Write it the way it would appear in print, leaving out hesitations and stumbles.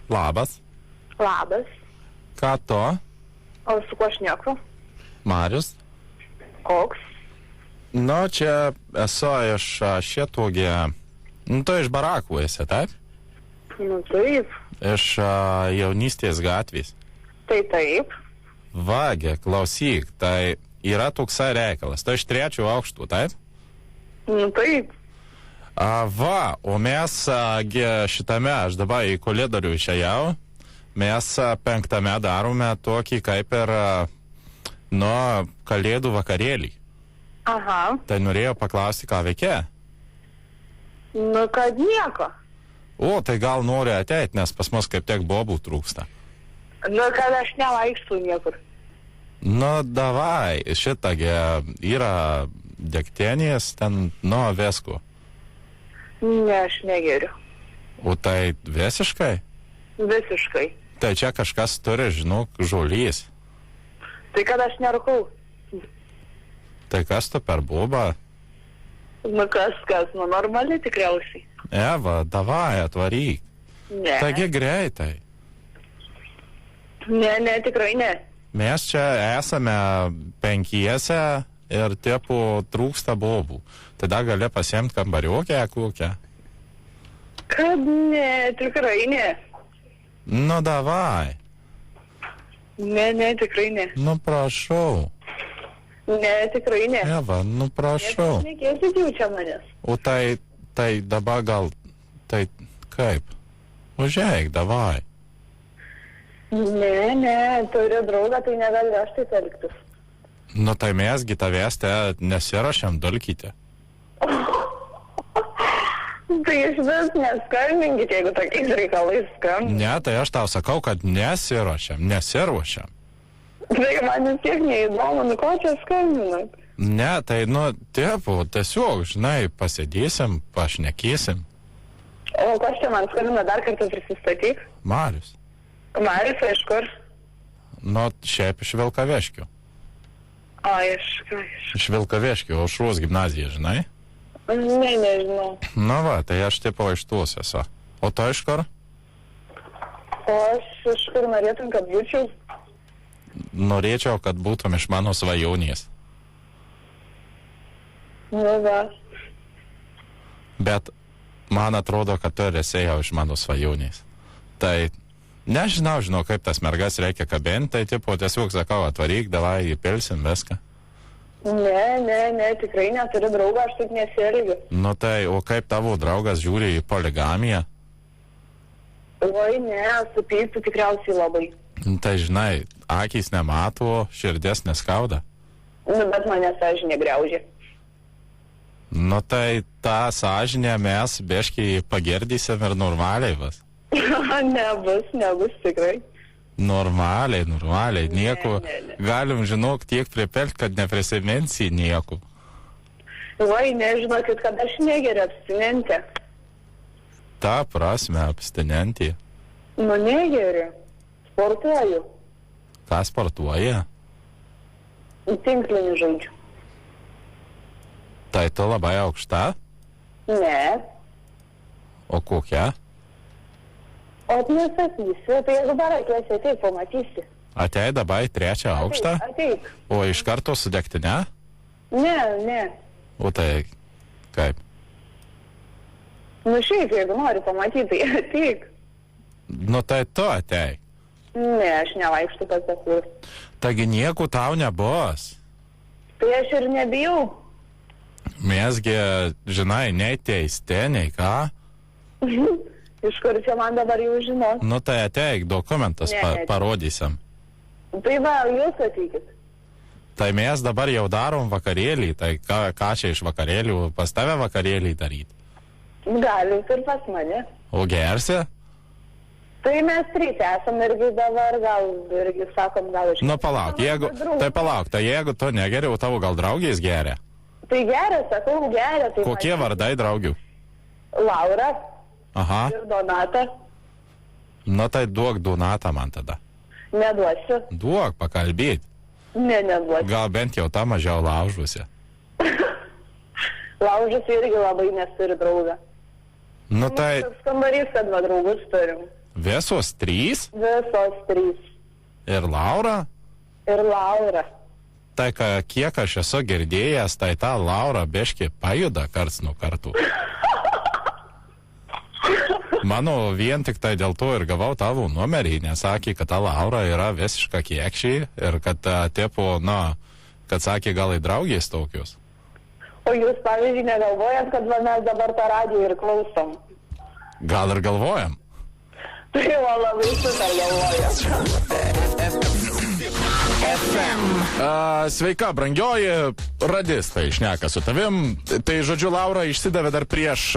Labas. Labas. Ką to? O su kuo šneku? Marius. Koks? Nu, čia esu iš Šėtūgė. Nu, tu iš barakų esi, taip? Nu taip. Iš jaunystės gatvės. Tai taip. Vagė, klausyk, tai yra toksai reikalas. Tai iš 3 aukštų, taip? Nu taip. Va, o mes šitame, aš dabar į koridorių išėjau, mes 5 darome tokį kaip ir, kalėdų vakarėlį. Aha. Tai norėjau paklausti, ką veikia. Nu kad nieko. O, tai gal nori ateiti, nes pas mus kaip tiek bobų trūksta. Nu kad aš nevaikštų niekur. Nu, davai, šitagi yra degtienės ten, visko. Ne, aš negeriu. O tai visiškai? Visiškai. Tai čia kažkas turi, žinok, žolys. Tai kad aš nerūkau. Tai kas tu per bobą? Nu kas, nu normali tikriausiai. Eva, davai, atvaryk. Ne. Taigi greitai. Ne, tikrai ne. Mes čia esame 5 ir tipo trūksta bobų. Tada gali pasiemti kambariukę kokią. Kad ne, tikrai ne. Nu, davai. Ne, tikrai ne. Nu, prašau. Ne, tikrai ne. Eva, nu, prašau. Nekėsit jau čia manęs. O tai dabar gal, tai kaip? Užeik, davai. Ne, turiu draugą, tai negaliu aš taip elgtis. Nu, tai mesgi tavęs nesirašėm dulkyti. Tai iš vis neskambinkit, jeigu tokiais reikalais skambinti. Ne, tai aš tau sakau, kad nesiruošiam. Tai man vis tiek neįdomu, ko čia skambinat? Ne, tai, tiesiog, žinai, pasėdėsim, pašnekėsim. O kas čia man skambina, dar kartą prisistatyk? Marius. Marius, iš kur? Nu, šiaip iš Vilkaviškio. O, iš Vilkaviškio, Aušros gimnazija, žinai? Ne, nežinau. Na va, tai aš tipo iš tuos esu. O tu iš kur? O aš iš kur norėtum, kad būčiau? Norėčiau, kad būtum iš mano svajonės. Nu va. Bet man atrodo, kad tu esi jau iš mano svajonės. Tai nežinau, kaip tas mergas reikia kabinti, tai tipo tiesiog sakau, atvaryk, davai, įpilsim viską. Ne, tikrai neturiu draugą, aš taip nesielgiu. Nu tai, o kaip tavo draugas žiūri į poligamiją? Oi, ne, supysiu tikriausiai labai. Tai žinai, akys nemato, širdės neskauda. Nu, bet mane sąžinė griaužia. Nu tai tą sąžinę mes biškai pagirdysim ir normaliai vas. Nebus tikrai. Normaliai, nieko. Ne. Galim, žinok, tiek pripelt, kad neprisiminsi nieko. Vai, nežinokit, kad aš negeriu abstinentė. Ta prasme, abstinentė. Nu, negeriu. Sportuoju. Ką sportuoja? Tinklinį žaidžiu. Tai tu labai aukšta? Ne. O kokia? O nesakysiu, tai jeigu dar atėsi, ateik, pamatysi. Atei dabar į 3 aukštą? Ateik. O iš karto su degtine? Ne. O tai kaip? Nu šiaip, jeigu nori pamatyti, tai ateik. Nu tai tu atei. Ne, aš nevaikštu pas esu. Taigi nieko tau nebus. Tai aš ir nebijau. Mesgi, žinai, nei teisti, nei ką. Iš kur čia man dabar jau žinot? Nu tai ateik, dokumentas parodysim. Tai va, jūs ateikit. Tai mes dabar jau darom vakarėlį, tai ką čia iš vakarėlių, pas tave vakarėlį daryti? Galit ir pas mane. O gersi? Tai mes 3 esam irgi dabar, gal irgi sakom, gal iš... Nu palauk, tai jeigu tu negeri, o tavo gal draugės geria? Tai geria, sakau, geria. Tai kokie vardai draugių? Laura. Aha. Ir Donata. Nu tai duok Donatą man tada. Neduosiu. Duok pakalbėti. Ne, neduosiu. Gal bent jau tą mažiau laužusi. Laužusi irgi labai nesuri draugą. Nu tai... Mūsų kambarys, kad va draugus turim. Visos 3? Visos 3. Ir Laura? Ir Laura. Tai, kiek aš esu girdėjęs, tai ta Laura biški pajuda karts nuo kartų. Mano vien tik tai dėl to ir gavau tavo numerį, nes sakė, kad ta Laura yra visiška kiekščiai ir kad, kad sakė, gal į draugės tokius. O jūs, pavyzdžiui, negalvojat, kad mes dabar tą radiją ir klausom? Gal ir galvojam. Tai jau labai super galvojam. Sveika, brangioji, radistai šneka su tavim. Tai, žodžiu, Laura išsidavė dar prieš